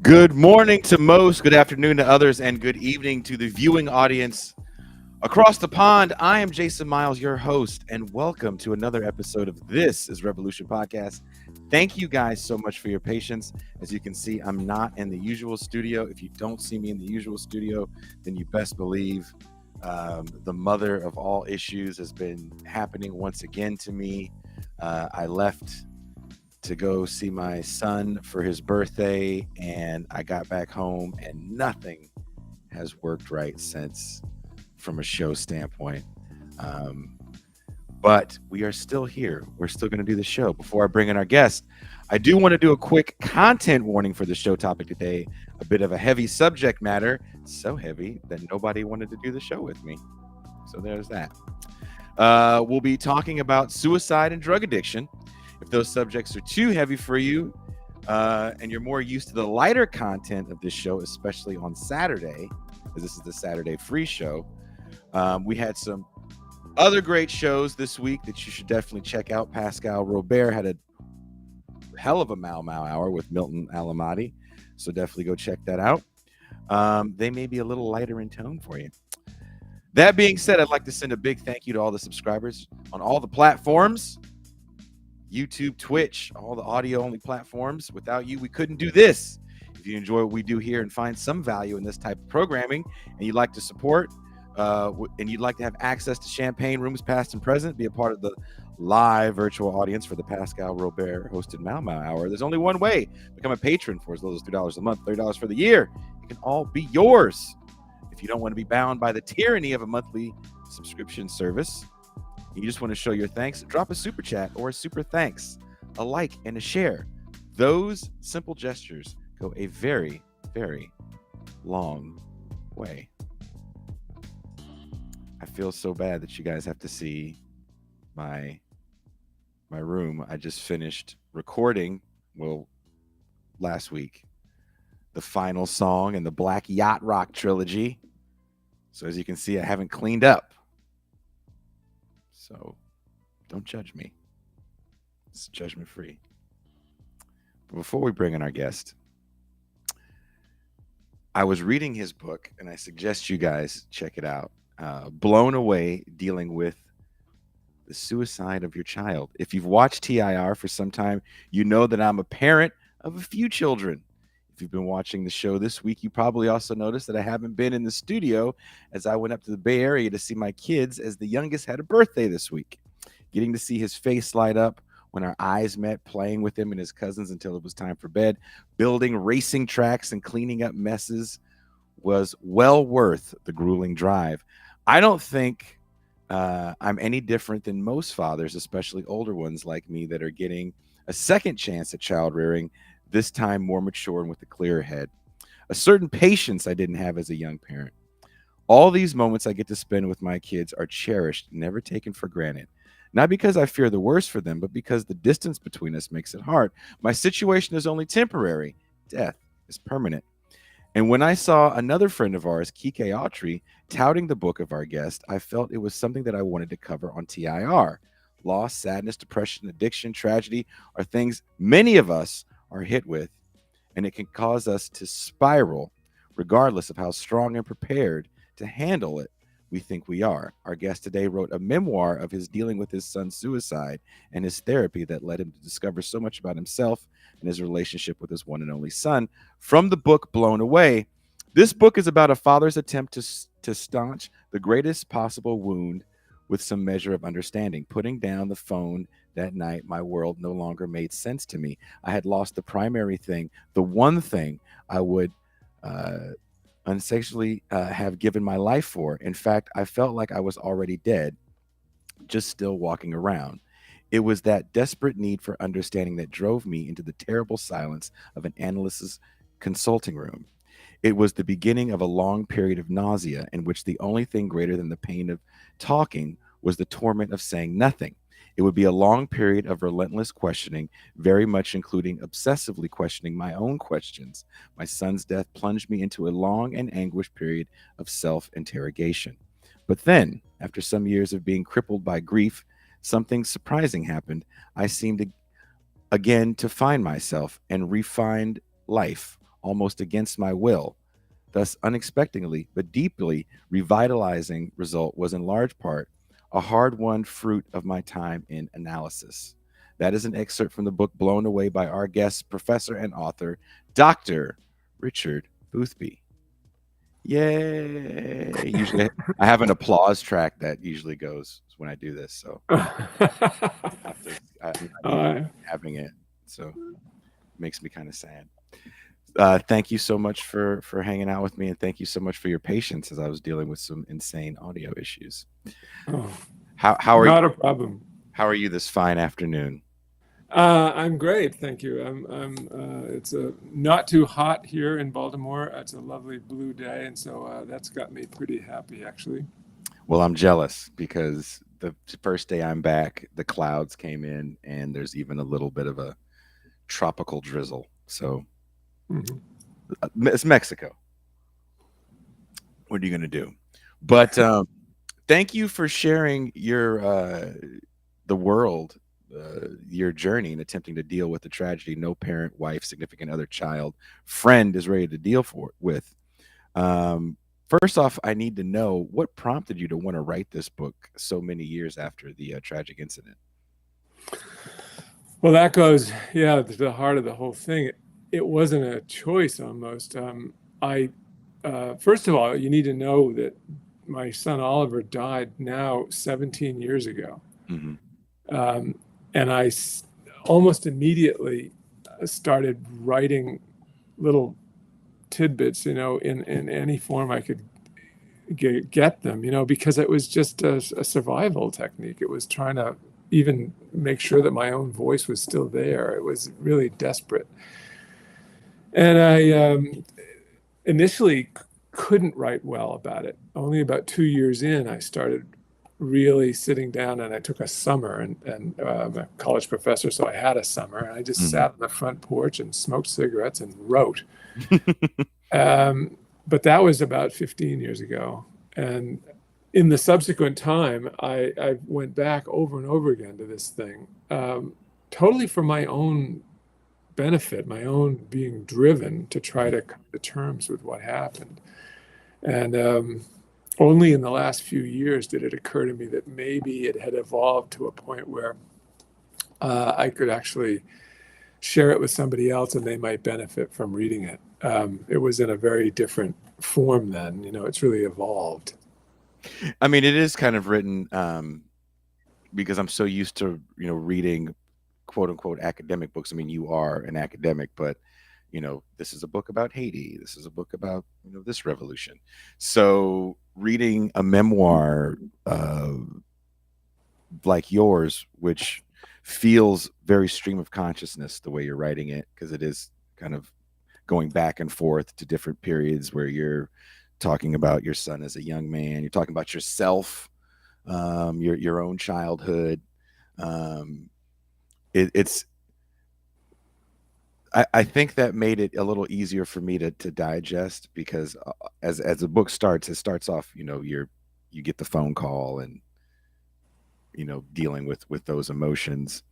Good morning to most, good afternoon to others, and good evening to the viewing audience across the pond. I am Jason Miles, your host, and welcome to another episode of This is Revolution Podcast. Thank you guys so much for your patience. As you can see, I'm not in the usual studio. If you don't see me in the usual studio, then you best believe the mother of all issues has been happening once again to me. I left to go see my son for his birthday, and I got back home, and nothing has worked right since from a show standpoint. Um, but we are still here. We're still going to do the show. Before I bring in our guest, I do want to do a quick content warning for the show topic today. A bit of a heavy subject matter, so heavy that nobody wanted to do the show with me. So there's that. We'll be talking about suicide and drug addiction. If those subjects are too heavy for you, and you're more used to the lighter content of this show, especially on Saturday, because this is the Saturday free show, we had some other great shows this week that you should definitely check out. Pascal Robert had a hell of a Mau Mau hour with Milton Alamati, so definitely go check that out. They may be a little lighter in tone for you. That being said, I'd like to send a big thank you to all the subscribers on all the platforms. YouTube, Twitch, all the audio-only platforms. Without you, we couldn't do this. If you enjoy what we do here and find some value in this type of programming, and you'd like to support, and you'd like to have access to champagne rooms past and present, be a part of the live virtual audience for the Pascal Robert hosted Mau Mau Hour, there's only one way. Become a patron for as little as $3 a month, $30 for the year. It can all be yours. If you don't want to be bound by the tyranny of a monthly subscription service, you just want to show your thanks, drop a super chat or a super thanks, a like and a share. Those simple gestures go a very, very long way. I feel so bad that you guys have to see my room. I just finished recording, last week, the final song in the Black Yacht Rock trilogy. So as you can see, I haven't cleaned up. So don't judge me. It's judgment free. But before we bring in our guest, I was reading his book, and I suggest you guys check it out. Blown Away, dealing with the suicide of your child. If you've watched TIR for some time, you know that I'm a parent of a few children. If you've been watching the show this week, you probably also noticed that I haven't been in the studio as I went up to the Bay Area to see my kids, as the youngest had a birthday this week. Getting to see his face light up when our eyes met, playing with him and his cousins until it was time for bed, building racing tracks and cleaning up messes was well worth the grueling drive. I don't think I'm any different than most fathers, especially older ones like me, that are getting a second chance at child rearing, this time more mature and with a clearer head. A certain patience I didn't have as a young parent. All these moments I get to spend with my kids are cherished, never taken for granted. Not because I fear the worst for them, but because the distance between us makes it hard. My situation is only temporary. Death is permanent. And when I saw another friend of ours, Kike Autry, touting the book of our guest, I felt it was something that I wanted to cover on TIR. Loss, sadness, depression, addiction, tragedy are things many of us are hit with, and it can cause us to spiral regardless of how strong and prepared to handle it we think we are. Our guest today wrote a memoir of his dealing with his son's suicide and his therapy that led him to discover so much about himself and his relationship with his one and only son. From the book Blown Away, this book is about a father's attempt to staunch the greatest possible wound with some measure of understanding. Putting down the phone that night, my world no longer made sense to me. I had lost the primary thing, the one thing I would unsexually have given my life for. In fact, I felt like I was already dead, just still walking around. It was that desperate need for understanding that drove me into the terrible silence of an analyst's consulting room. It was the beginning of a long period of nausea in which the only thing greater than the pain of talking was the torment of saying nothing. It would be a long period of relentless questioning, very much including obsessively questioning my own questions. My son's death plunged me into a long and anguished period of self-interrogation. But then, after some years of being crippled by grief, something surprising happened. I seemed again to find myself and refined life almost against my will. Thus, unexpectedly but deeply revitalizing result was in large part a hard won fruit of my time in analysis. That is an excerpt from the book Blown Away by our guest, professor and author, Dr. Richard Boothby. Yay! Usually I have an applause track that usually goes when I do this. So I'm not even having it. So it makes me kind of sad. Thank you so much for hanging out with me, and thank you so much for your patience as I was dealing with some insane audio issues. Oh, How are not you? a problem. How are you this fine afternoon? I'm great, thank you. It's not too hot here in Baltimore. It's a lovely blue day, and so that's got me pretty happy, actually. Well, I'm jealous because the first day I'm back, the clouds came in, and there's even a little bit of a tropical drizzle. So Mhm. it's Mexico. What are you going to do? But thank you for sharing your the world, your journey in attempting to deal with the tragedy no parent, wife, significant other, child, friend is ready to deal with. Um, First off, I need to know what prompted you to want to write this book so many years after the tragic incident. Well, that goes, yeah, to the heart of the whole thing. It wasn't a choice almost. I First of all, you need to know that my son Oliver died now 17 years ago. Mm-hmm. And almost immediately started writing little tidbits, in any form I could get them, because it was just a survival technique. It was trying to even make sure that my own voice was still there. It was really desperate. And I initially couldn't write well about it. Only about 2 years in, I started really sitting down, and I took a summer, and I'm a college professor, so I had a summer, and I just sat on the front porch and smoked cigarettes and wrote. But that was about 15 years ago. And in the subsequent time, I went back over and over again to this thing, totally for my own benefit, my own being driven to try to come to terms with what happened. And only in the last few years did it occur to me that maybe it had evolved to a point where I could actually share it with somebody else and they might benefit from reading it. It was in a very different form then. It's really evolved. I mean, it is kind of written because I'm so used to, reading quote unquote academic books. I mean, you are an academic, but this is a book about Haiti. This is a book about, this revolution. So reading a memoir like yours, which feels very stream of consciousness the way you're writing it, because it is kind of going back and forth to different periods where you're talking about your son as a young man, you're talking about yourself, your own childhood. It's I think that made it a little easier for me to digest, because as the book starts, it starts off, you get the phone call and dealing with those emotions.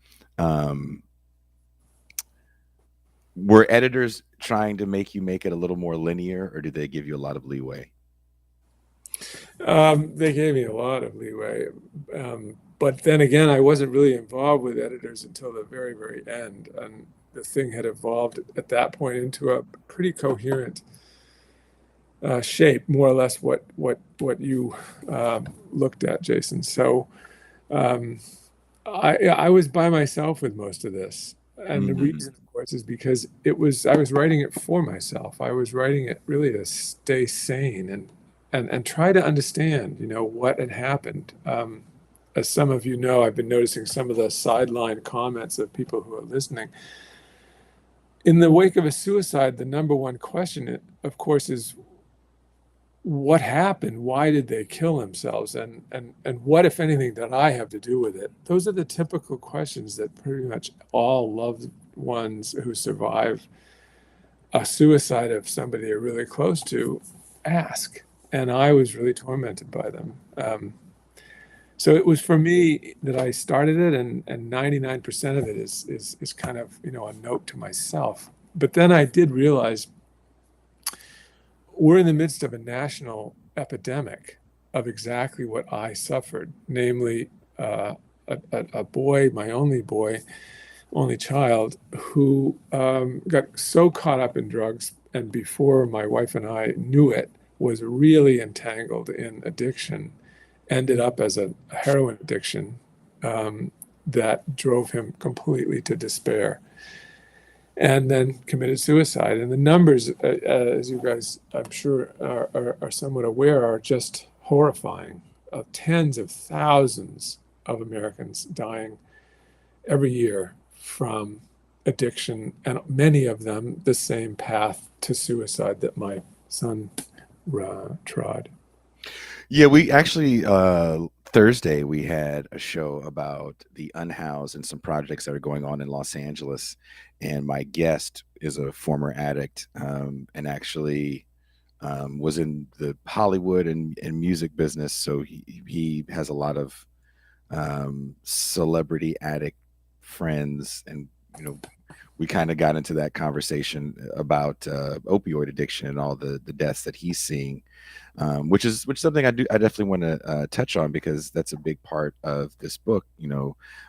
Were editors trying to make it a little more linear, or did they give you a lot of leeway? They gave me a lot of leeway. But then again, I wasn't really involved with editors until the very, very end. And the thing had evolved at that point into a pretty coherent shape, more or less what you looked at, Jason. So I was by myself with most of this. And the reason, of course, is because I was writing it for myself. I was writing it really to stay sane and try to understand, what had happened. As some of you know, I've been noticing some of the sideline comments of people who are listening. In the wake of a suicide, the number one question, of course, is what happened? Why did they kill themselves? And what, if anything, did I have to do with it? Those are the typical questions that pretty much all loved ones who survive a suicide of somebody they're really close to ask. And I was really tormented by them. So it was for me that I started it, and 99% of it is kind of, a note to myself. But then I did realize we're in the midst of a national epidemic of exactly what I suffered, namely a boy, my only child, who got so caught up in drugs, and before my wife and I knew it, was really entangled in addiction, ended up as a heroin addiction that drove him completely to despair, and then committed suicide. And the numbers, as you guys, I'm sure, are somewhat aware, are just horrifying, of tens of thousands of Americans dying every year from addiction, and many of them the same path to suicide that my son trod. Yeah, we actually Thursday we had a show about the unhoused and some projects that are going on in Los Angeles, and my guest is a former addict, and actually was in the Hollywood and music business, so he has a lot of celebrity addict friends, and we kind of got into that conversation about opioid addiction and all the deaths that he's seeing, which is something I definitely want to touch on, because that's a big part of this book.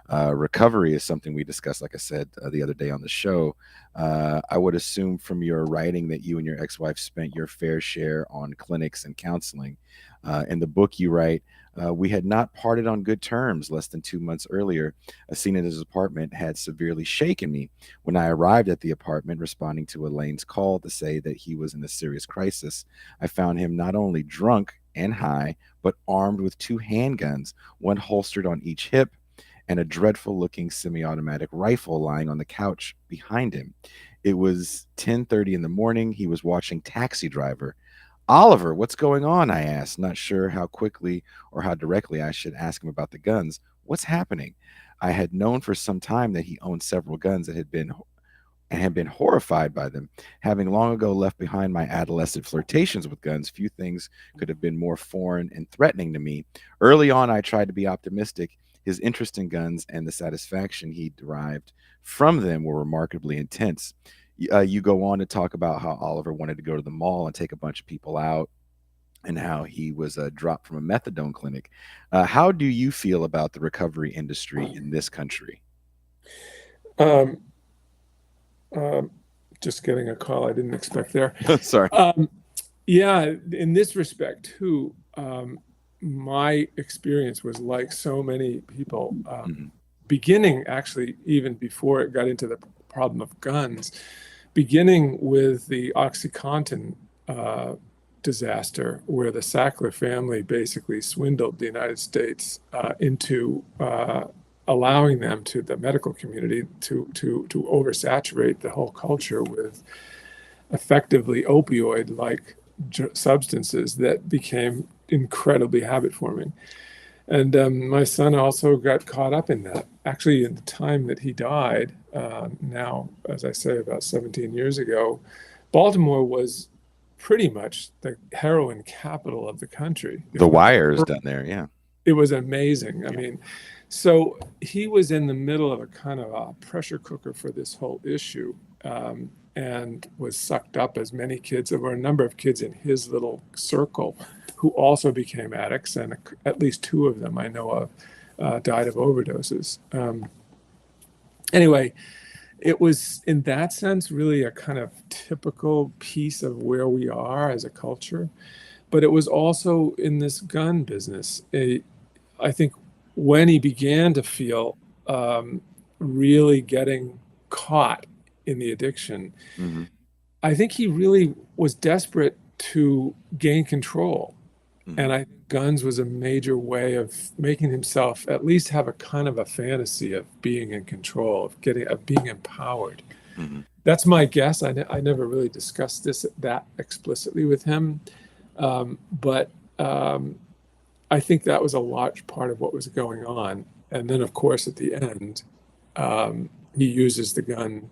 Recovery is something we discussed, like I said, the other day on the show. I would assume from your writing that you and your ex-wife spent your fair share on clinics and counseling. In the book you write, we had not parted on good terms less than 2 months earlier. A scene in his apartment had severely shaken me. When I arrived at the apartment, responding to Elaine's call to say that he was in a serious crisis, I found him not only drunk and high, but armed with 2 handguns, one holstered on each hip, and a dreadful-looking semi-automatic rifle lying on the couch behind him. It was 10:30 in the morning. He was watching Taxi Driver. "Oliver, what's going on?" I asked, not sure how quickly or how directly I should ask him about the guns. "What's happening?" I had known for some time that he owned several guns and had been horrified by them. Having long ago left behind my adolescent flirtations with guns, few things could have been more foreign and threatening to me. Early on, I tried to be optimistic. His interest in guns and the satisfaction he derived from them were remarkably intense. You go on to talk about how Oliver wanted to go to the mall and take a bunch of people out, and how he was dropped from a methadone clinic. How do you feel about the recovery industry in this country? Um, just getting a call I didn't expect there. Sorry. Yeah, in this respect too, my experience was like so many people, beginning actually even before it got into the problem of guns, beginning with the OxyContin disaster, where the Sackler family basically swindled the United States into allowing them, to the medical community, to oversaturate the whole culture with effectively opioid-like substances that became incredibly habit-forming. And my son also got caught up in that. Actually, in the time that he died, now, as I say, about 17 years ago, Baltimore was pretty much the heroin capital of the country. The Wire is done there, yeah. It was amazing. I mean, so he was in the middle of a kind of a pressure cooker for this whole issue, and was sucked up, as many kids. There were a number of kids in his little circle who also became addicts, and at least 2 of them I know of died of overdoses. Anyway, it was, in that sense, really a kind of typical piece of where we are as a culture. But it was also in this gun business. I think when he began to feel really getting caught in the addiction, I think he really was desperate to gain control. And I think guns was a major way of making himself at least have a kind of a fantasy of being in control, of being empowered. That's my guess. I never really discussed that explicitly with him, but I think that was a large part of what was going on. And then, of course, at the end, he uses the gun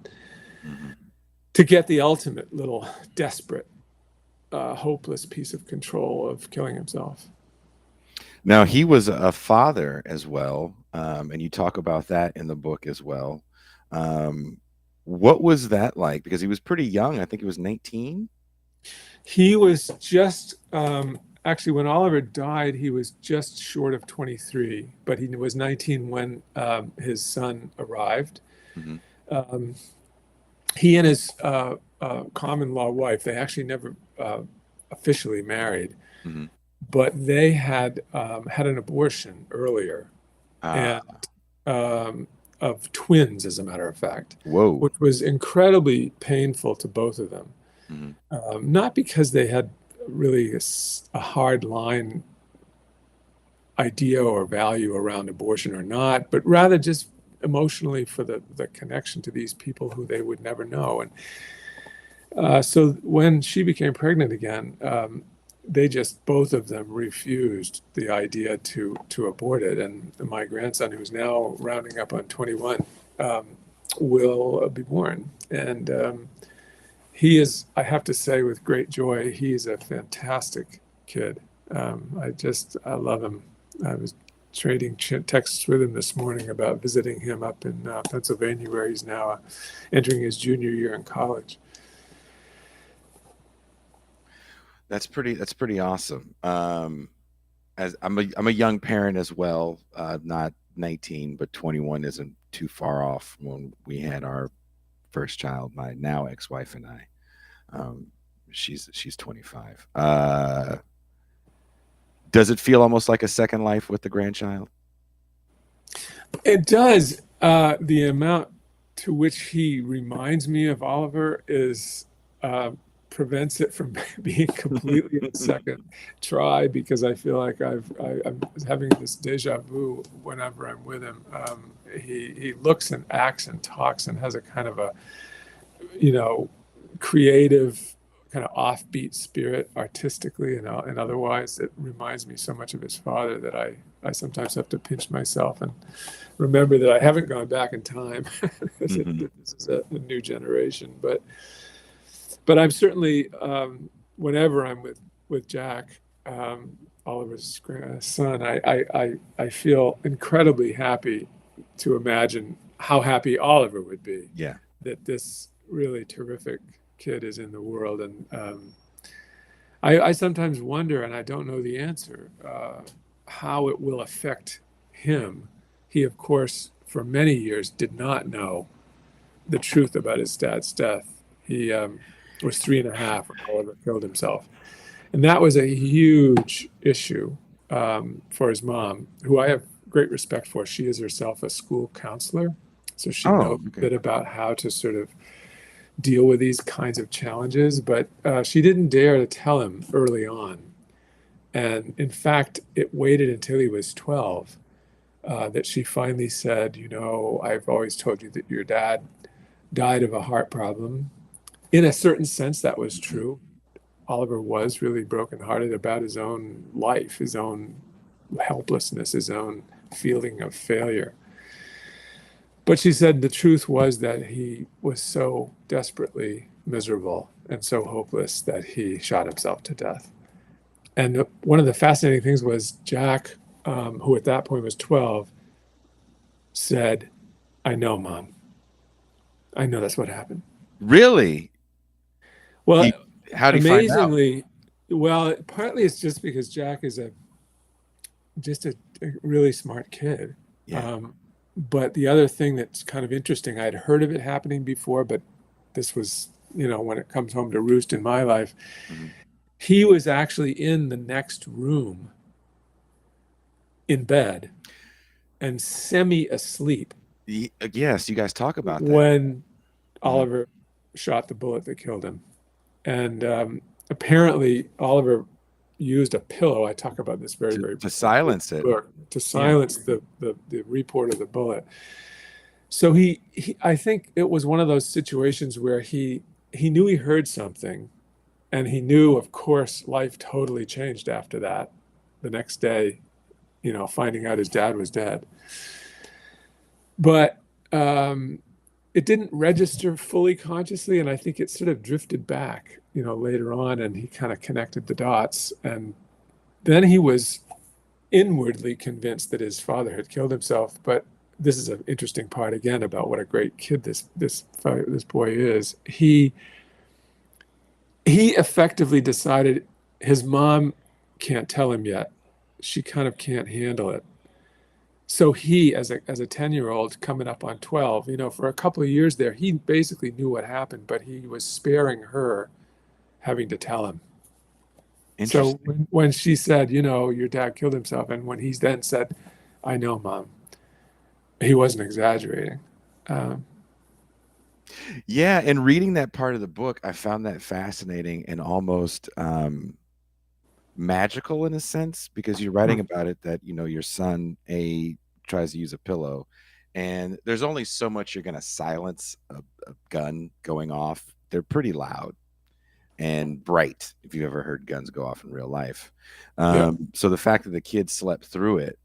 to get the ultimate little desperate, hopeless piece of control of killing himself. Now, he was a father as well, and you talk about that in the book as well. What was that like? Because he was pretty young. I think he was 19. He was just actually, when Oliver died, he was just short of 23, but he was 19 when his son arrived. Hmm. Um, he and his common law wife, they actually never officially married, Hmm. but they had had an abortion earlier, Ah, and of twins, as a matter of fact, whoa. which was incredibly painful to both of them. Hmm. Not because they had really a hard line idea or value around abortion or not, but rather just emotionally for the connection to these people who they would never know. And so when she became pregnant again, they just both of them refused the idea to abort it. And my grandson, who's now rounding up on 21, will be born. And he is, I have to say, with great joy, he's a fantastic kid. I love him. I was trading texts with him this morning about visiting him up in Pennsylvania, where he's now entering his junior year in college. That's pretty awesome. As I'm a young parent as well, not 19, but 21 isn't too far off when we had our first child, my now ex-wife and I. Um, she's 25. Does it feel almost like a second life with the grandchild? It does. The amount to which he reminds me of Oliver is prevents it from being completely a second try, because I feel like I'm having this deja vu whenever I'm with him. He looks and acts and talks and has a kind of a, creative, kind of offbeat spirit artistically and otherwise. It reminds me so much of his father that I sometimes have to pinch myself and remember that I haven't gone back in time. This is a new generation, but I'm certainly, whenever I'm with Jack, Oliver's son, I feel incredibly happy to imagine how happy Oliver would be Yeah. that this really terrific kid is in the world. And I sometimes wonder, and I don't know the answer, how it will affect him. He, of course, for many years did not know the truth about his dad's death. He was 3.5 when Oliver killed himself. And that was a huge issue for his mom, who I have great respect for. She is herself a school counselor, so she knows a Okay. bit about how to sort of deal with these kinds of challenges, but she didn't dare to tell him early on. And in fact, it waited until he was 12 that she finally said, I've always told you that your dad died of a heart problem. In a certain sense, that was true. Oliver was really brokenhearted about his own life, his own helplessness, his own feeling of failure. But she said the truth was that he was so desperately miserable and so hopeless that he shot himself to death. And one of the fascinating things was Jack, who at that point was 12, said, "I know, Mom. I know that's what happened." Really? Well, How did he find out? amazingly, well, partly it's just because Jack is just a really smart kid. Yeah. But the other thing that's kind of interesting, I'd heard of it happening before, but this was, when it comes home to roost in my life, Mhm. he was actually in the next room in bed and semi-asleep Yes, you guys talk about that. when Mhm. Oliver shot the bullet that killed him. And apparently Oliver used a pillow. I talk about this very, very To silence it. to Yeah. silence the report of the bullet. So he I think it was one of those situations where he knew he heard something, and he knew, of course, life totally changed after that. The next day, finding out his dad was dead. But it didn't register fully consciously, and I think it sort of drifted back, later on, and he kind of connected the dots. And then he was inwardly convinced that his father had killed himself. But this is an interesting part again about what a great kid this boy is. He he effectively decided his mom can't tell him yet. She kind of can't handle it. So he, as a 10-year-old coming up on 12, for a couple of years there, he basically knew what happened, but he was sparing her having to tell him. So Interesting. when she said, your dad killed himself, and when he then said, I know, Mom, he wasn't exaggerating. Yeah, and reading that part of the book, I found that fascinating and almost magical in a sense, because you're writing about it that your son tries to use a pillow, and there's only so much you're going to silence a gun going off. They're pretty loud and bright if you've ever heard guns go off in real life. Yeah. So the fact that the kid slept through it,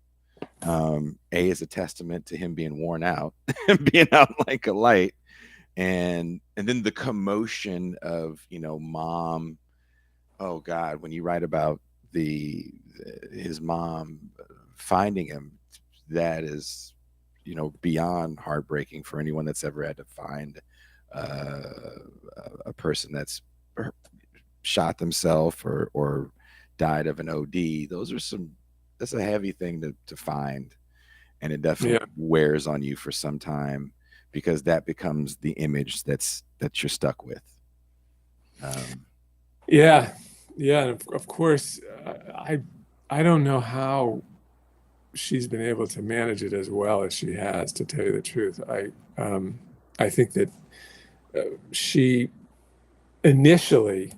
is a testament to him being worn out and being out like a light, and then the commotion of mom. Oh God, when you write about his mom finding him, that is beyond heartbreaking for anyone that's ever had to find a person that's shot themselves or died of an OD. That's a heavy thing to find, and it definitely wears on you for some time, because that becomes the image that you're stuck with. Yeah, and of course, I don't know how she's been able to manage it as well as she has, to tell you the truth. I think that she initially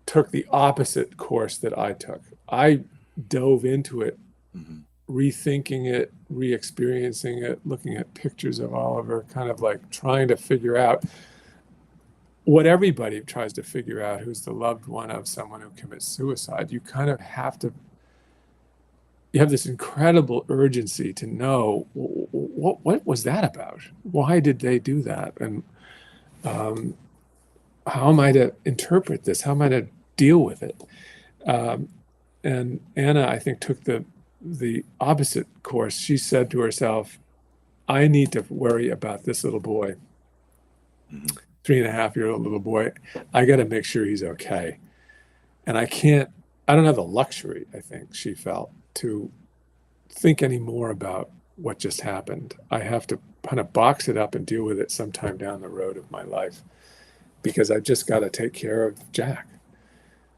took the opposite course that I took. I dove into it, rethinking it, re-experiencing it, looking at pictures of Oliver, kind of like trying to figure out what everybody tries to figure out, who's the loved one of someone who commits suicide. You kind of you have this incredible urgency to know what was that about? Why did they do that? And how am I to interpret this? How am I to deal with it? And Anna, I think, took the opposite course. She said to herself, I need to worry about this little boy, 3.5-year-old little boy. I got to make sure he's okay. And I don't have the luxury, I think she felt, to think any more about what just happened. I have to kind of box it up and deal with it sometime down the road of my life, because I've just got to take care of Jack,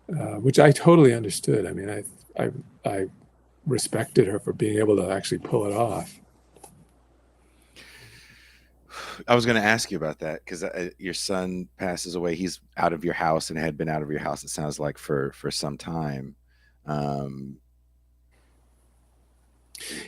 which I totally understood. I mean, I respected her for being able to actually pull it off. I was going to ask you about that, because your son passes away. He's out of your house and had been out of your house, it sounds like, for some time.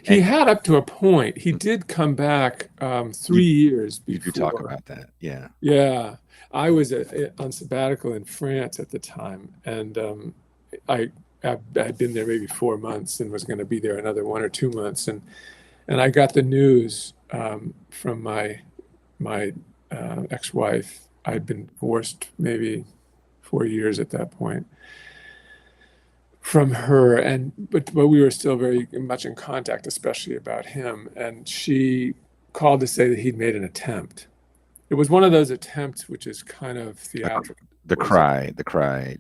He had up to a point. He did come back 3 years before. You could talk about that. Yeah. Yeah. I was on sabbatical in France at the time, and I'd been there maybe 4 months and was going to be there another 1 or 2 months, and I got the news from my ex-wife. I'd been divorced maybe 4 years at that point from her, but we were still very much in contact, especially about him. And she called to say that he'd made an attempt. It was one of those attempts which is kind of theatrical. The cry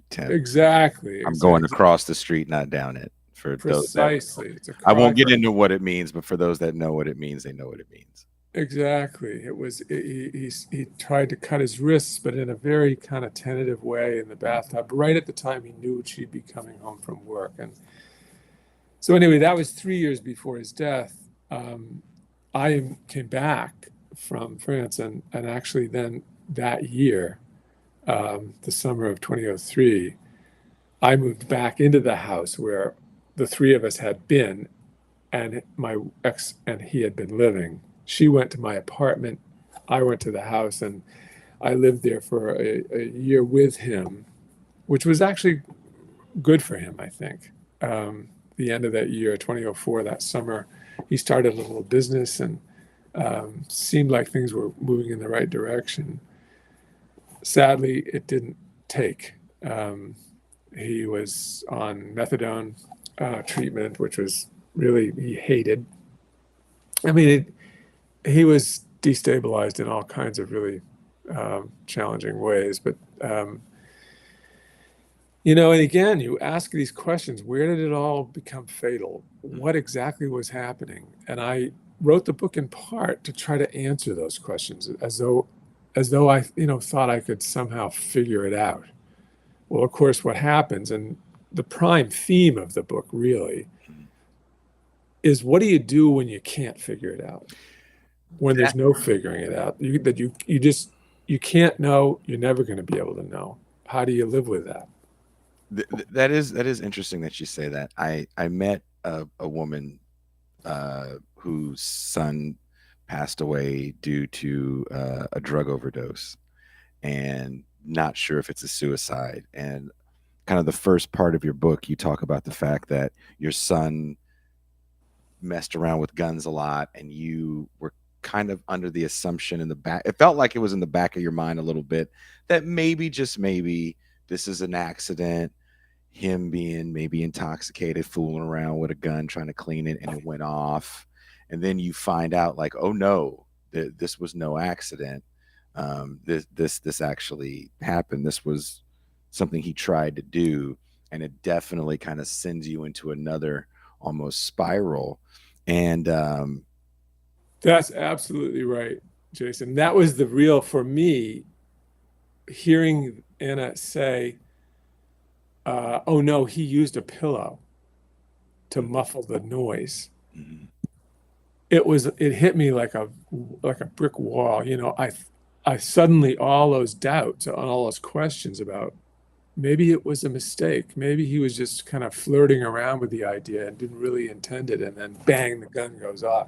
attempt. Exactly. I'm going across the street, not down it. For precisely. Those I won't get into what it means, but for those that know what it means, they know what it means. Exactly. It was he tried to cut his wrists, but in a very kind of tentative way in the bathtub. Right at the time he knew she'd be coming home from work, and so anyway, that was 3 years before his death. I came back from France, and actually then that year, the summer of 2003, I moved back into the house where the three of us had been, and my ex and he had been living. She went to my apartment, I went to the house, and I lived there for a year with him, which was actually good for him, I think. The end of that year, 2004, that summer, he started a little business, and seemed like things were moving in the right direction. Sadly, it didn't take. He was on methadone treatment, which was really, he hated. I mean, he was destabilized in all kinds of really challenging ways, but And again, you ask these questions, where did it all become fatal? What exactly was happening? And I wrote the book in part to try to answer those questions as though I, thought I could somehow figure it out. Well, of course, what happens, and the prime theme of the book really is, what do you do when you can't figure it out? When there's no figuring it out, you can't know, you're never going to be able to know. How do you live with that? That is interesting that you say that. I met a woman whose son passed away due to a drug overdose, and not sure if it's a suicide. And kind of the first part of your book, you talk about the fact that your son messed around with guns a lot, and you were kind of under the assumption in the back, it felt like it was in the back of your mind a little bit, that maybe, just maybe, this is an accident, him being maybe intoxicated, fooling around with a gun, trying to clean it, and it went off. And then you find out, like, oh no, this was no accident. This actually happened. This was something he tried to do, and it definitely kind of sends you into another almost spiral. And That's absolutely right, Jason. That was the real, for me, hearing Anna say, oh no, he used a pillow to muffle the noise. It hit me like a brick wall. I suddenly, all those doubts and all those questions about, maybe it was a mistake. Maybe he was just kind of flirting around with the idea and didn't really intend it. And then bang, the gun goes off.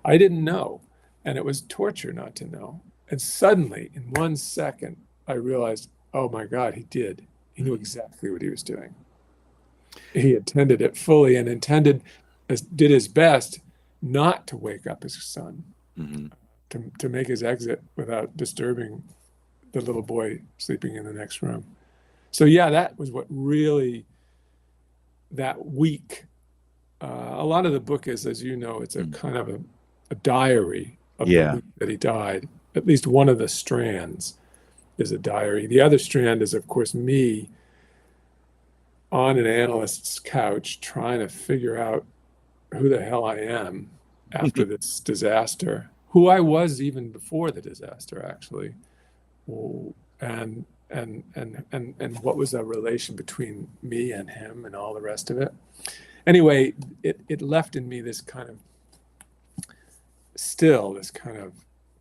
I didn't know. And it was torture not to know. And suddenly, in 1 second, I realized, oh my God, he did. He knew exactly what he was doing. He intended it fully and did his best not to wake up his son, to make his exit without disturbing the little boy sleeping in the next room. So yeah, that was what really, that week. A lot of the book is, as you know, it's a kind of a diary of the week that he died. At least one of the strands is a diary. The other strand is, of course, me on an analyst's couch trying to figure out who the hell I am after this disaster, who I was even before the disaster, actually, and what was the relation between me and him and all the rest of it. Anyway, it left in me this kind of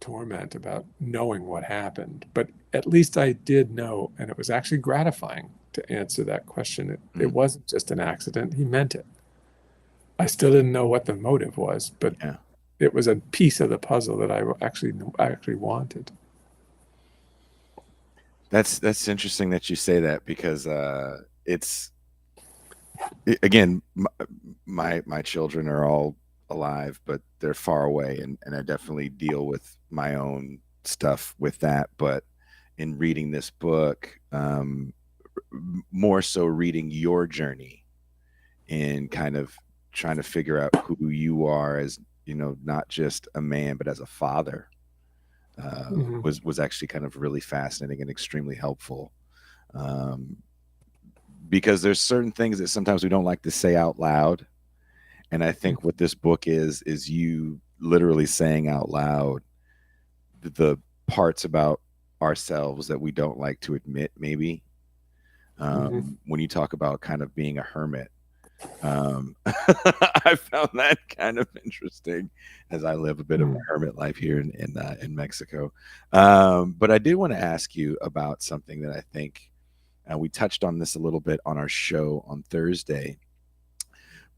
torment about knowing what happened. But at least I did know, and it was actually gratifying to answer that question. It wasn't just an accident. He meant it. I still didn't know what the motive was, but it was a piece of the puzzle that I actually wanted. That's interesting that you say that, because again, my children are all alive, but they're far away, and I definitely deal with my own stuff with that. But in reading this book, more so reading your journey and kind of trying to figure out who you are as, not just a man, but as a father, was actually kind of really fascinating and extremely helpful. Because there's certain things that sometimes we don't like to say out loud. And I think what this book is you literally saying out loud the parts about ourselves that we don't like to admit, maybe. When you talk about kind of being a hermit, I found that kind of interesting, as I live a bit of a hermit life here in Mexico. But I did want to ask you about something that I think we touched on this a little bit on our show on Thursday.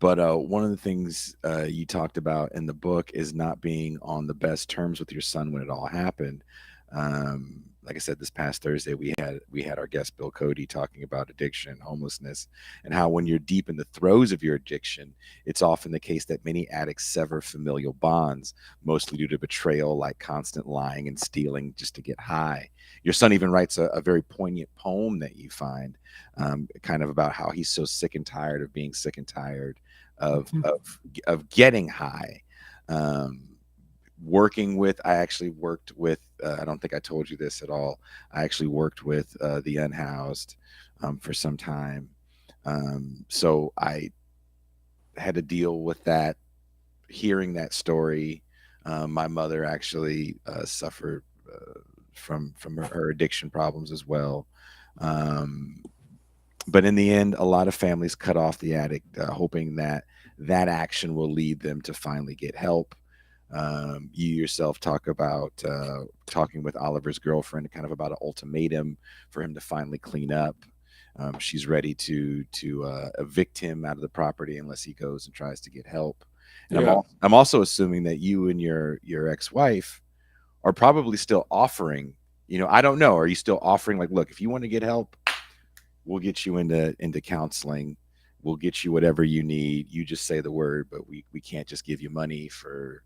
But one of the things you talked about in the book is not being on the best terms with your son when it all happened. Like I said, this past Thursday, we had our guest Bill Cody talking about addiction and homelessness, and how when you're deep in the throes of your addiction, it's often the case that many addicts sever familial bonds, mostly due to betrayal, like constant lying and stealing just to get high. Your son even writes a very poignant poem that you find, kind of about how he's so sick and tired of being sick and tired of getting high. I actually worked with, I don't think I told you this at all. I actually worked with the unhoused for some time. So I had to deal with that, hearing that story. My mother actually suffered from her addiction problems as well. Um, but in the end, a lot of families cut off the addict, hoping that that action will lead them to finally get help. You yourself talk about talking with Oliver's girlfriend, kind of about an ultimatum for him to finally clean up. She's ready to evict him out of the property unless he goes and tries to get help. And Yeah. I'm also assuming that you and your ex-wife are probably still offering. I don't know. Are you still offering, like, look, if you want to get help, we'll get you into counseling. We'll get you whatever you need. You just say the word, but we can't just give you money for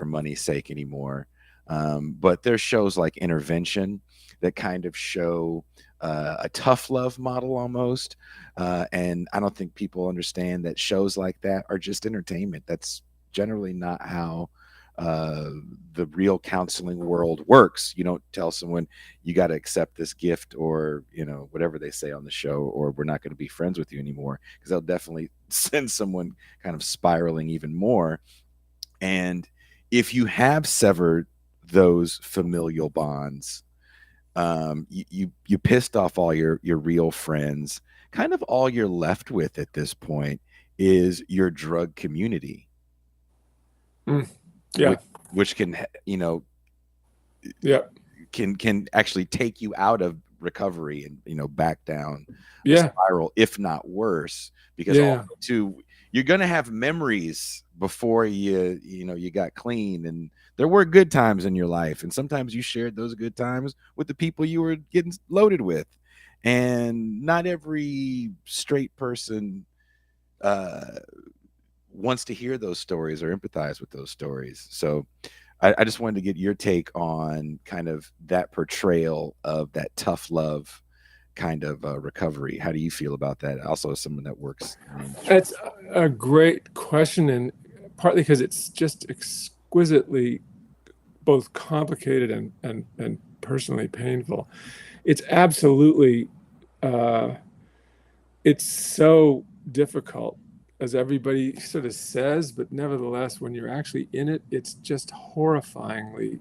money's sake anymore. But there's shows like Intervention that kind of show a tough love model almost. And I don't think people understand that shows like that are just entertainment. That's generally not how the real counseling world works. You don't tell someone you got to accept this gift, or whatever they say on the show, or we're not going to be friends with you anymore, because they'll definitely send someone kind of spiraling even more. And if you have severed those familial bonds, you pissed off all your real friends. Kind of all you're left with at this point is your drug community, Yeah. which can Yeah. can actually take you out of recovery and back down a Yeah. spiral, if not worse, because Yeah. also too, you're gonna have memories before you got clean, and there were good times in your life, and sometimes you shared those good times with the people you were getting loaded with, and not every straight person wants to hear those stories or empathize with those stories. So I just wanted to get your take on kind of that portrayal of that tough love kind of recovery. How do you feel about that? Also, as someone that works in the industry. That's a great question, and partly because it's just exquisitely both complicated and personally painful. It's absolutely, it's so difficult, as everybody sort of says, but nevertheless, when you're actually in it, it's just horrifyingly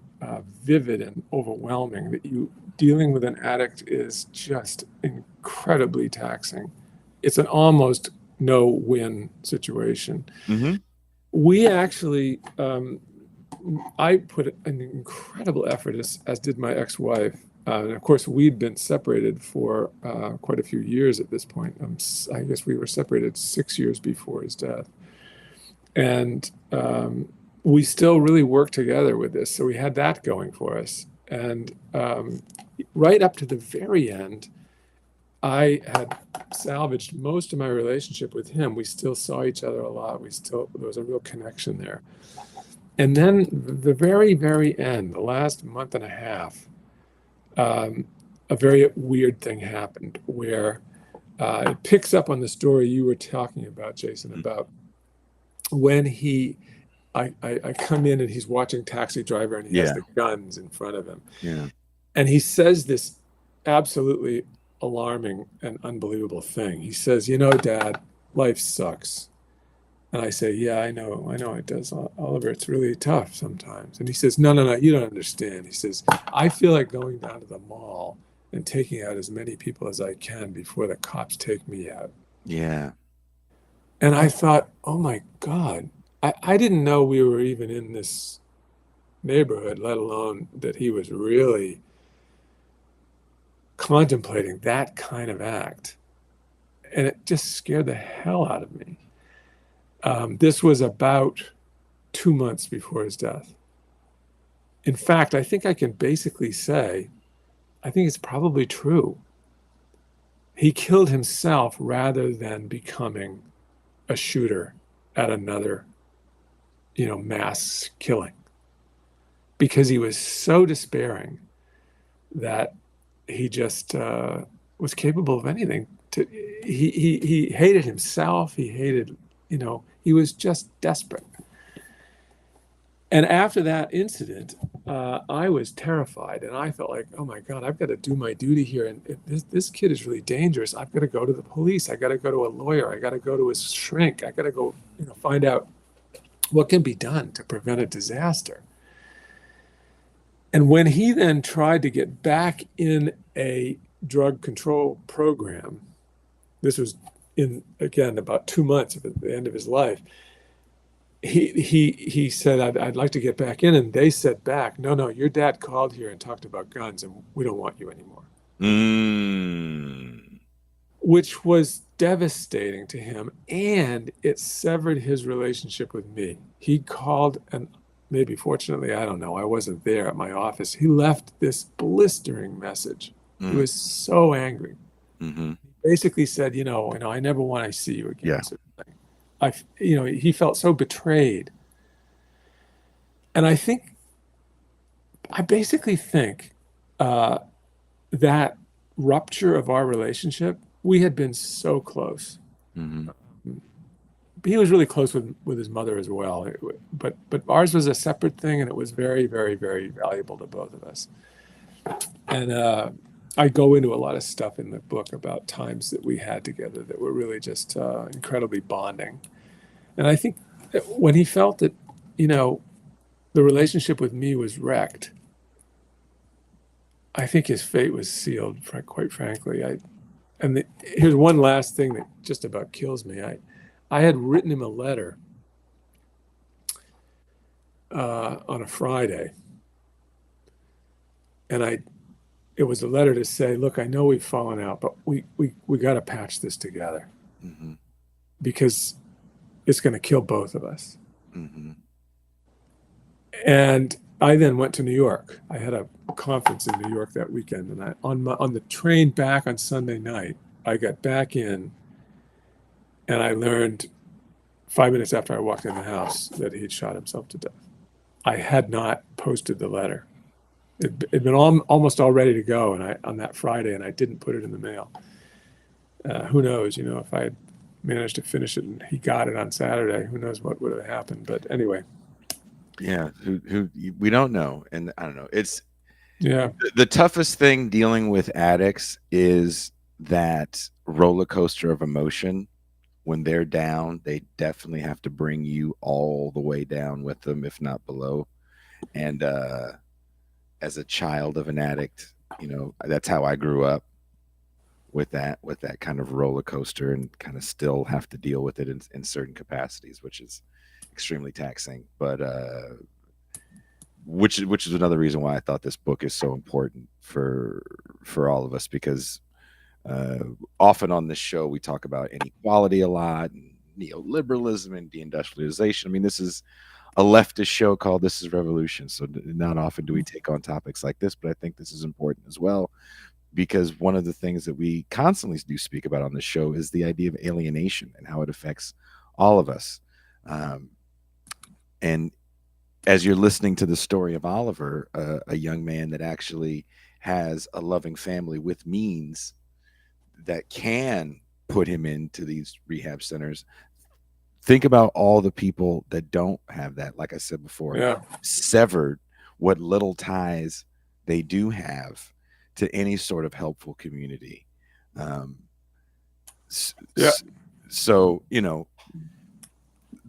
vivid and overwhelming. That you dealing with an addict is just incredibly taxing. It's an almost no-win situation. Mm-hmm. We actually, I put an incredible effort, as did my ex-wife. And of course, we'd been separated for quite a few years at this point. I guess we were separated 6 years before his death. And we still really worked together with this. So we had that going for us. And right up to the very end, I had salvaged most of my relationship with him. We still saw each other a lot. There was a real connection there. And then the very, very end, the last month and a half, a very weird thing happened where it picks up on the story you were talking about, Jason, about when I come in and he's watching Taxi Driver, and he has the guns in front of him. Yeah. And he says this absolutely alarming and unbelievable thing. He says, Dad, life sucks. And I say, yeah, I know it does, Oliver. It's really tough sometimes. And he says, no, you don't understand. He says, I feel like going down to the mall and taking out as many people as I can before the cops take me out. Yeah. And I thought, oh my God, I didn't know we were even in this neighborhood, let alone that he was really contemplating that kind of act. And it just scared the hell out of me. This was about 2 months before his death. In fact, I think I can basically say, I think it's probably true. He killed himself rather than becoming a shooter at another, mass killing, because he was so despairing that he just was capable of anything. He hated himself. He hated, he was just desperate. And after that incident, I was terrified, and I felt like, oh my God, I've got to do my duty here. And this kid is really dangerous. I've got to go to the police. I got to go to a lawyer. I got to go to his shrink. I got to go, find out what can be done to prevent a disaster. And when he then tried to get back in a drug control program, this was again, about 2 months at the end of his life, he said, I'd like to get back in. And they said back, no, your dad called here and talked about guns, and we don't want you anymore. Which was devastating to him. And it severed his relationship with me. He called, and maybe fortunately, I don't know, I wasn't there at my office. He left this blistering message. He was so angry. Mm-hmm. He basically said, I never want to see you again. Yeah. Sort of thing. He felt so betrayed. And I basically think that rupture of our relationship, we had been so close. Mm-hmm. He was really close with his mother as well. But ours was a separate thing, and it was very, very, very valuable to both of us. And I go into a lot of stuff in the book about times that we had together that were really just incredibly bonding. And I think that when he felt that, the relationship with me was wrecked, I think his fate was sealed, quite frankly. Here's one last thing that just about kills me. I had written him a letter on a Friday, and it was a letter to say, look, I know we've fallen out, but we got to patch this together, because it's going to kill both of us. And I then went to New York. I had a conference in New York that weekend, and on the train back on Sunday night, I got back in, and I learned 5 minutes after I walked in the house that he'd shot himself to death. I had not posted the letter. It'd been almost all ready to go, and on that Friday, and I didn't put it in the mail. Who knows? If I had managed to finish it and he got it on Saturday, who knows what would have happened? But anyway. Yeah, who we don't know, and I don't know. It's the toughest thing dealing with addicts is that roller coaster of emotion. When they're down, they definitely have to bring you all the way down with them, if not below. And as a child of an addict, that's how I grew up, with that kind of roller coaster, and kind of still have to deal with it in certain capacities, which is extremely taxing. But which is another reason why I thought this book is so important for all of us, because often on this show we talk about inequality a lot, and neoliberalism and deindustrialization. I mean, this is a leftist show called This is Revolution, so not often do we take on topics like this, but I think this is important as well, because one of the things that we constantly do speak about on this show is the idea of alienation and how it affects all of us. And as you're listening to the story of Oliver, a young man that actually has a loving family with means that can put him into these rehab centers, think about all the people that don't have that. Like I said before, severed what little ties they do have to any sort of helpful community. So,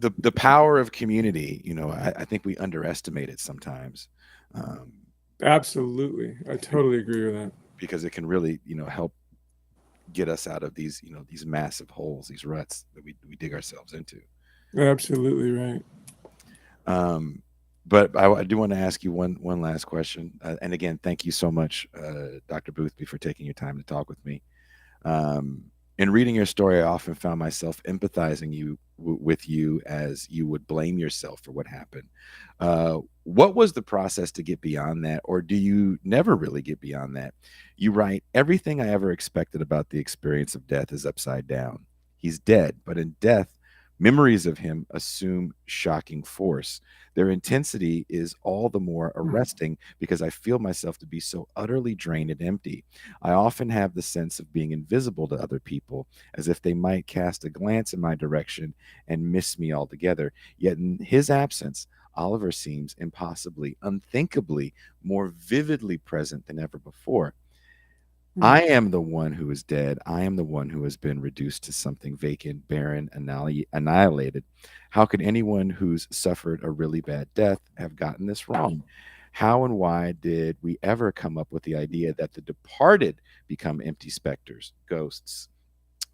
the power of community, I think we underestimate it sometimes. Absolutely. I totally agree with that. Because it can really, help get us out of these, these massive holes, these ruts that we dig ourselves into. Absolutely right. But I do want to ask you one last question. And again, thank you so much, Dr. Boothby, for taking your time to talk with me. In reading your story, I often found myself empathizing with you as you would blame yourself for what happened. What was the process to get beyond that, or do you never really get beyond that? You write, everything I ever expected about the experience of death is upside down. He's dead, but in death, memories of him assume shocking force. Their intensity is all the more arresting because I feel myself to be so utterly drained and empty. I often have the sense of being invisible to other people, as if they might cast a glance in my direction and miss me altogether. Yet in his absence, Oliver seems impossibly, unthinkably more vividly present than ever before. I am the one who is dead. I am the one who has been reduced to something vacant, barren, annihilated. How could anyone who's suffered a really bad death have gotten this wrong? How and why did we ever come up with the idea that the departed become empty specters, ghosts?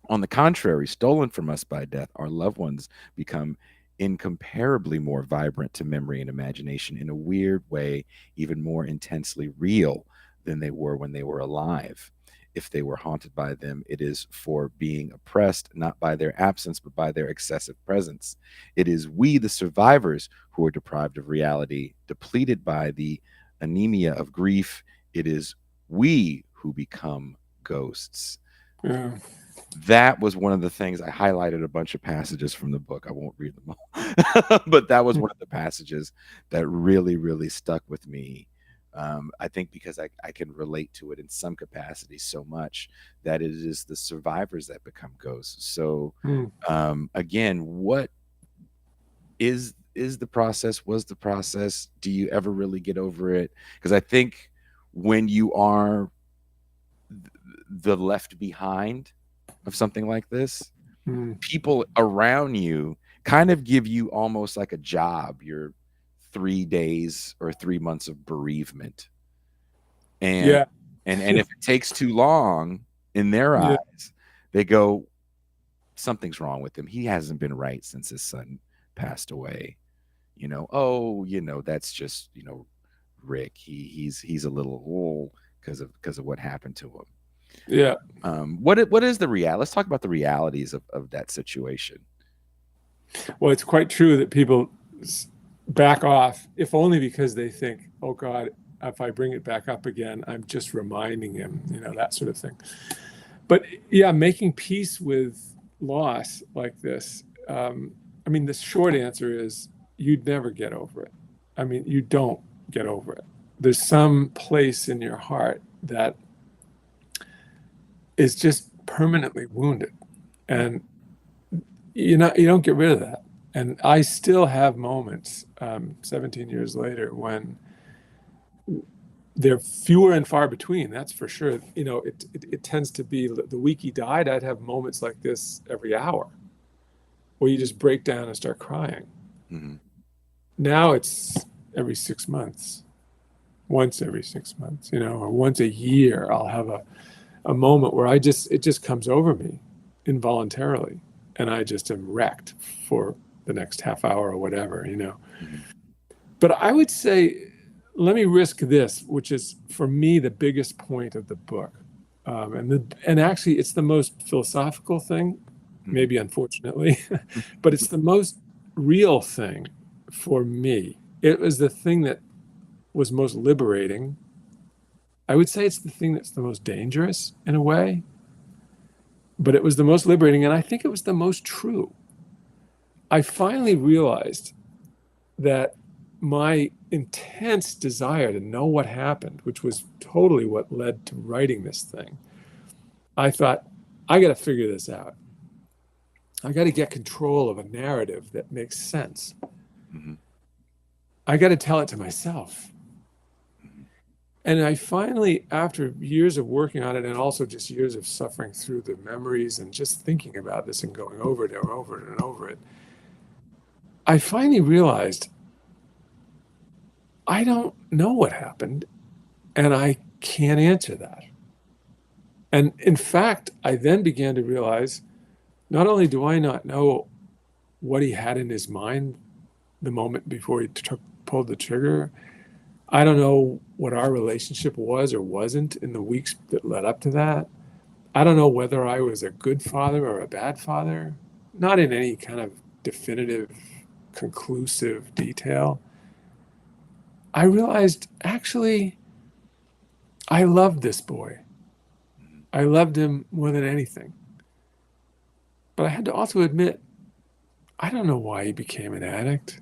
On the contrary, stolen from us by death, our loved ones become incomparably more vibrant to memory and imagination, in a weird way, even more intensely real than they were when they were alive. If they were haunted by them, it is for being oppressed, not by their absence, but by their excessive presence. It is we, the survivors, who are deprived of reality, depleted by the anemia of grief. It is we who become ghosts. Yeah. That was one of the things. I highlighted a bunch of passages from the book. I won't read them all, but that was one of the passages that really, really stuck with me. I think because I can relate to it in some capacity so much that it is the survivors that become ghosts. So again, what is the process? Was the process? Do you ever really get over it? Because I think when you are the left behind of something like this, people around you kind of give you almost like a job, your 3 days or 3 months of bereavement. And and if it takes too long in their eyes, they go, something's wrong with him. He hasn't been right since his son passed away. That's just, Rick. He's a little old because of what happened to him. Yeah. What is the reality? Let's talk about the realities of that situation. Well, it's quite true that people back off, if only because they think, oh God, if I bring it back up again, I'm just reminding him, that sort of thing. But yeah, making peace with loss like this, the short answer is you'd never get over it. You don't get over it. There's some place in your heart that is just permanently wounded, and you don't get rid of that. And I still have moments 17 years later when they're fewer and far between, that's for sure. It tends to be the week he died, I'd have moments like this every hour where you just break down and start crying. Now it's every 6 months, once every 6 months, or once a year I'll have a moment where it just comes over me involuntarily, and I just am wrecked for the next half hour or whatever, But I would say, let me risk this, which is for me the biggest point of the book, and actually it's the most philosophical thing, maybe unfortunately, but it's the most real thing for me. It was the thing that was most liberating. I would say it's the thing that's the most dangerous in a way, but it was the most liberating, and I think it was the most true. I finally realized that my intense desire to know what happened, which was totally what led to writing this thing, I thought, I got to figure this out. I got to get control of a narrative that makes sense. I got to tell it to myself. And I finally, after years of working on it, and also just years of suffering through the memories and just thinking about this and going over it and over it and over it, I finally realized I don't know what happened, and I can't answer that. And in fact, I then began to realize, not only do I not know what he had in his mind the moment before he pulled the trigger, I don't know what our relationship was or wasn't in the weeks that led up to that. I don't know whether I was a good father or a bad father, not in any kind of definitive, conclusive detail. I realized, actually, I loved this boy. I loved him more than anything. But I had to also admit, I don't know why he became an addict.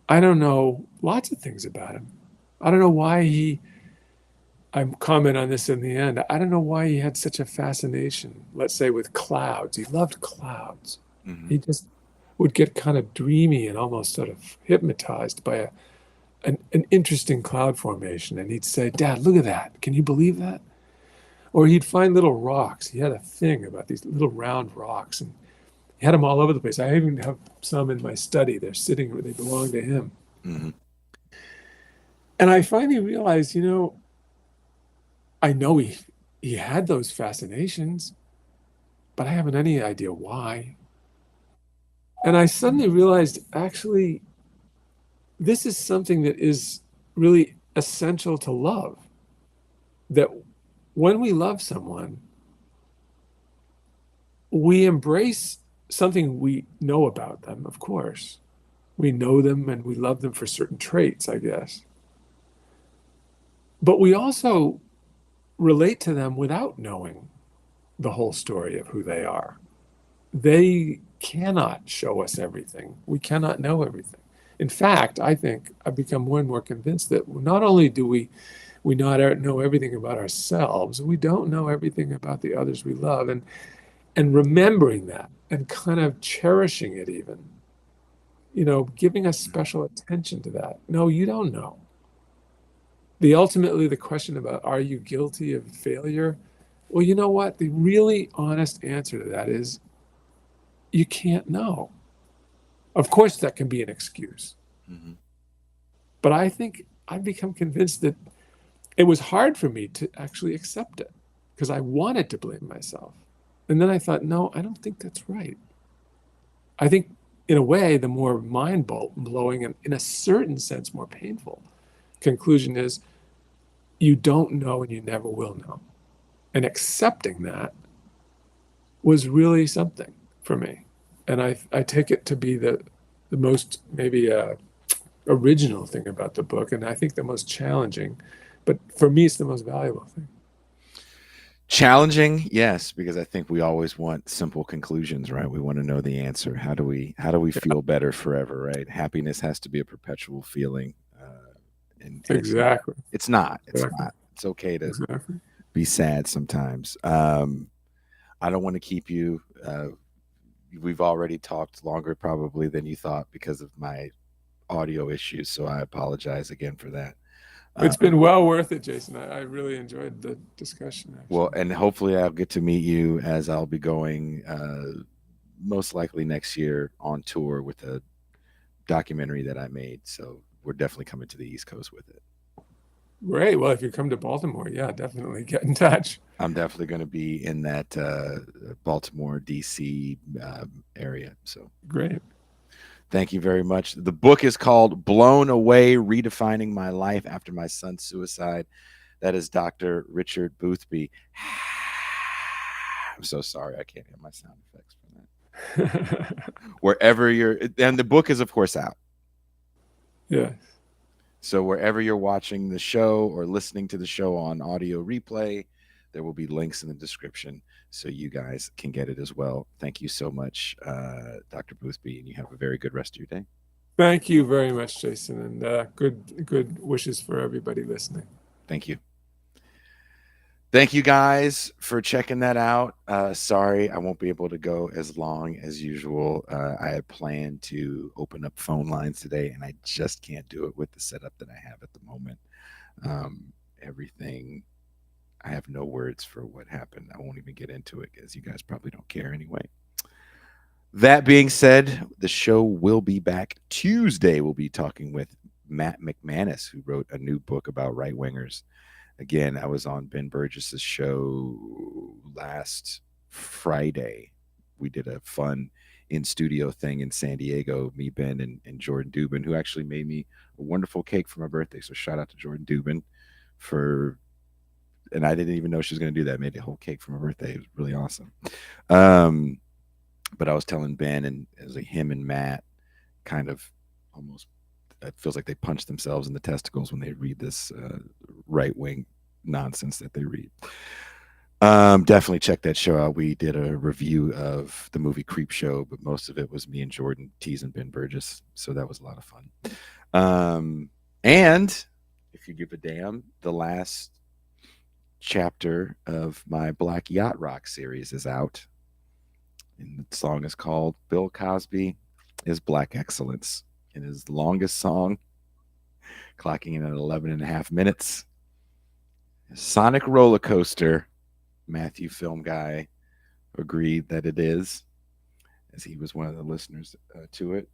I don't know lots of things about him. I don't know why I comment on this in the end. I don't know why he had such a fascination, let's say, with clouds. He loved clouds. He just would get kind of dreamy and almost sort of hypnotized by an interesting cloud formation. And he'd say, "Dad, look at that. Can you believe that?" Or he'd find little rocks. He had a thing about these little round rocks, and he had them all over the place. I even have some in my study. They're sitting where they belong to him. Mm-hmm. And I finally realized, I know he had those fascinations, but I haven't any idea why. And I suddenly realized, actually, this is something that is really essential to love. That when we love someone, we embrace something we know about them, of course. We know them and we love them for certain traits, I guess. But we also relate to them without knowing the whole story of who they are. They cannot show us everything. We cannot know everything. In fact, I think I've become more and more convinced that not only do we not know everything about ourselves, we don't know everything about the others we love. And remembering that and kind of cherishing it even, giving us special attention to that. No, you don't know. Ultimately, the question about, are you guilty of failure? Well, you know what? The really honest answer to that is, you can't know. Of course, that can be an excuse. Mm-hmm. But I think I've become convinced that it was hard for me to actually accept it because I wanted to blame myself. And then I thought, no, I don't think that's right. I think, in a way, the more mind-blowing and, in a certain sense, more painful conclusion is, you don't know and you never will know. And accepting that was really something for me. And I take it to be the most maybe original thing about the book, and I think the most challenging. But for me, it's the most valuable thing. Challenging, yes, because I think we always want simple conclusions, right? We want to know the answer. How do we feel better forever, right? Happiness has to be a perpetual feeling. And exactly. It's not. It's exactly. not. It's okay to exactly. be sad sometimes. I don't want to keep you. We've already talked longer probably than you thought because of my audio issues, so I apologize again for that. It's been well worth it, Jason. I really enjoyed the discussion. Actually. Well, and hopefully I'll get to meet you as I'll be going most likely next year on tour with a documentary that I made. So we're definitely coming to the East Coast with it. Great. Well, if you come to Baltimore, yeah, definitely get in touch. I'm definitely going to be in that Baltimore, DC area. So great. Thank you very much. The book is called Blown Away, Redefining My Life After My Son's Suicide. That is Dr. Richard Boothby. I'm so sorry. I can't have my sound effects for that. Wherever and the book is, of course, out. Yeah. So wherever you're watching the show or listening to the show on audio replay, there will be links in the description so you guys can get it as well. Thank you so much, Dr. Boothby, and you have a very good rest of your day. Thank you very much, Jason, and good wishes for everybody listening. Thank you. Thank you guys for checking that out. Sorry, I won't be able to go as long as usual. I had planned to open up phone lines today, and I just can't do it with the setup that I have at the moment. Everything, I have no words for what happened. I won't even get into it because you guys probably don't care anyway. That being said, the show will be back Tuesday. We'll be talking with Matt McManus, who wrote a new book about right-wingers. Again, I was on Ben Burgess's show last Friday. We did a fun in-studio thing in San Diego, me, Ben, and Jordan Dubin, who actually made me a wonderful cake for my birthday. So shout out to Jordan Dubin and I didn't even know she was going to do that. Made a whole cake for my birthday. It was really awesome. But I was telling Ben, and it was like him and Matt kind of almost, it feels like they punch themselves in the testicles when they read this right-wing nonsense that they read. Definitely check that show out. We did a review of the movie Creep Show, but most of it was me and Jordan teasing Ben Burgess. So that was a lot of fun. And if you give a damn, the last chapter of my Black Yacht Rock series is out. And the song is called Bill Cosby is Black Excellence. It is the longest song, clocking in at 11 and a half minutes. Sonic Roller Coaster, Matthew Film Guy agreed that it is, as he was one of the listeners to it.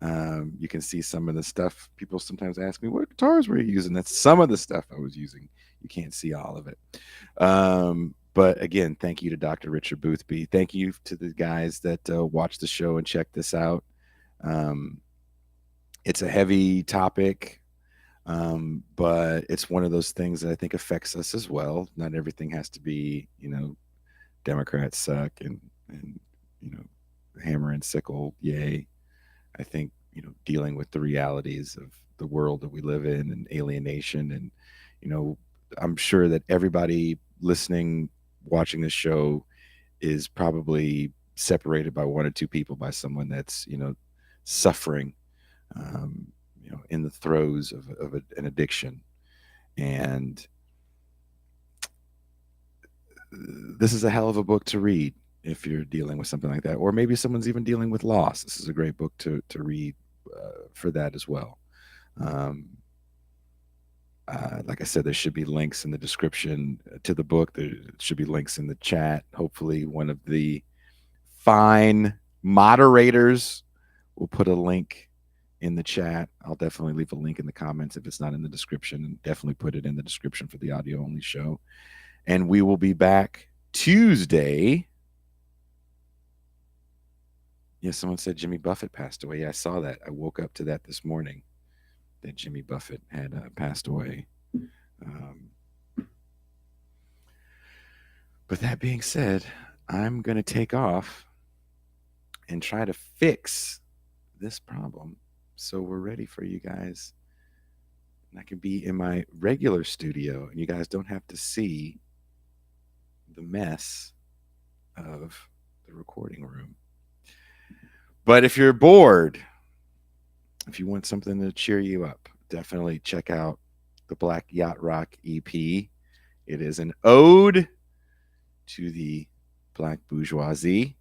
You can see some of the stuff. People sometimes ask me, what guitars were you using? That's some of the stuff I was using. You can't see all of it. But again, thank you to Dr. Richard Boothby. Thank you to the guys that watch the show and check this out. It's a heavy topic, but it's one of those things that I think affects us as well. Not everything has to be, Democrats suck and hammer and sickle, yay. I think, dealing with the realities of the world that we live in and alienation. And, I'm sure that everybody listening, watching this show is probably separated by one or two people by someone that's, suffering, in the throes of an addiction. And this is a hell of a book to read if you're dealing with something like that, or maybe someone's even dealing with loss. This is a great book to read for that as well. Like I said, there should be links in the description to the book. There should be links in the chat. Hopefully one of the fine moderators will put a link in the chat. I'll definitely leave a link in the comments if it's not in the description, and definitely put it in the description for the audio only show. And we will be back Tuesday. Yeah, someone said Jimmy Buffett passed away. Yeah, I saw that. I woke up to that this morning, that Jimmy Buffett had passed away. But that being said, I'm going to take off and try to fix this problem so we're ready for you guys. And I can be in my regular studio and you guys don't have to see the mess of the recording room. But if you're bored, if you want something to cheer you up, definitely check out the Black Yacht Rock EP. It is an ode to the Black bourgeoisie.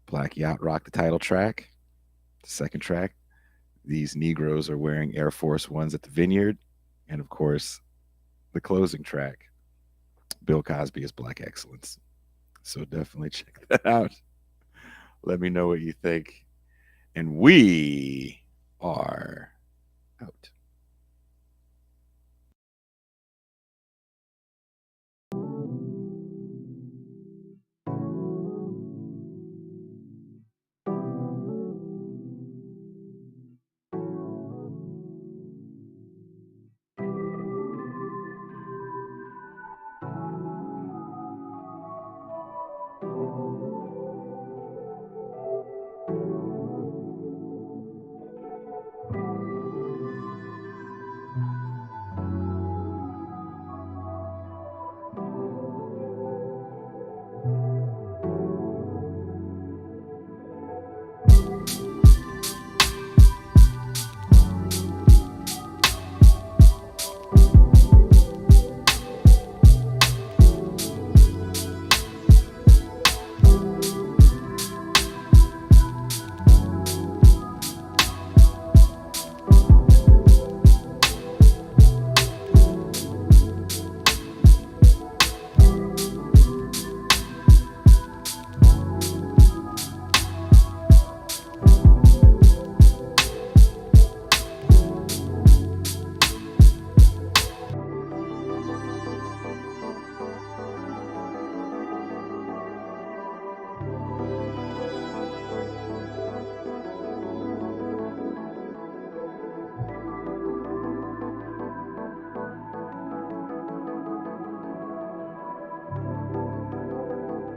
Black Yacht Rock, the title track. The second track, these Negroes are wearing Air Force Ones at the Vineyard. And of course, the closing track, Bill Cosby is Black Excellence. So definitely check that out. Let me know what you think. And we are out.